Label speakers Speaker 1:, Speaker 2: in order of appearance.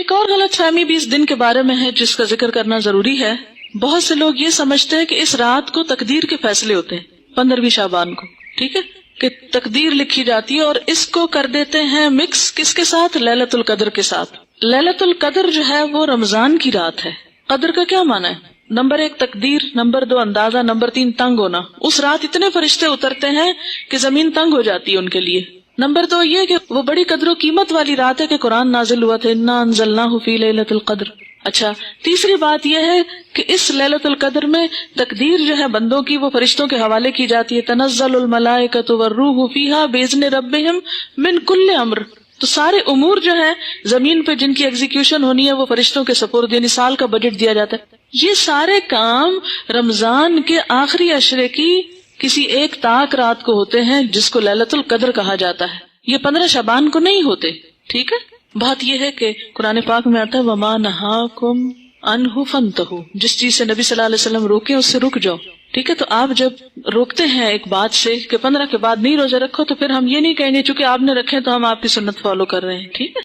Speaker 1: ایک اور غلط فہمی بھی اس دن کے بارے میں ہے جس کا ذکر کرنا ضروری ہے. بہت سے لوگ یہ سمجھتے ہیں کہ اس رات کو تقدیر کے فیصلے ہوتے ہیں 15ویں شعبان کو. ٹھیک ہے کہ تقدیر لکھی جاتی ہے اور اس کو کر دیتے ہیں مکس کس کے ساتھ؟ لیلۃ القدر کے ساتھ. لیلۃ القدر جو ہے وہ رمضان کی رات ہے. قدر کا کیا معنی ہے؟ نمبر 1 تقدیر، نمبر 2 اندازہ، نمبر 3 تنگ ہونا. اس رات اتنے فرشتے اترتے ہیں کہ زمین تنگ ہو جاتی ہے ان کے لیے. نمبر 2 یہ کہ وہ بڑی قدر و قیمت والی رات ہے کہ قرآن نازل ہوا تھا انا انزلناہ فی لیلۃ القدر. اچھا، تیسری بات یہ ہے کہ اس لیلۃ القدر میں تقدیر جو ہے بندوں کی وہ فرشتوں کے حوالے کی جاتی ہے. تنزل الملائکۃ والروح فیہا باذن ربہم من کل امر. تو سارے امور جو ہے زمین پہ جن کی ایگزیکیوشن ہونی ہے وہ فرشتوں کے سپرد، یعنی سال کا بجٹ دیا جاتا ہے. یہ سارے کام رمضان کے آخری عشرے کی کسی ایک طاق رات کو ہوتے ہیں جس کو لیلۃ القدر کہا جاتا ہے. یہ 15 شعبان کو نہیں ہوتے. ٹھیک ہے، بات یہ ہے کہ قرآن پاک میں آتا ہے وَمَا نَهَاكُمْ عَنْهُ فَانْتَهُوا، جس چیز سے نبی صلی اللہ علیہ وسلم روکے اس سے رک جاؤ. ٹھیک ہے، تو آپ جب روکتے ہیں ایک بات سے کہ 15 کے بعد نہیں روزے رکھو تو پھر ہم یہ نہیں کہیں گے چونکہ آپ نے رکھے تو ہم آپ کی سنت فالو کر رہے ہیں. ٹھیک ہے.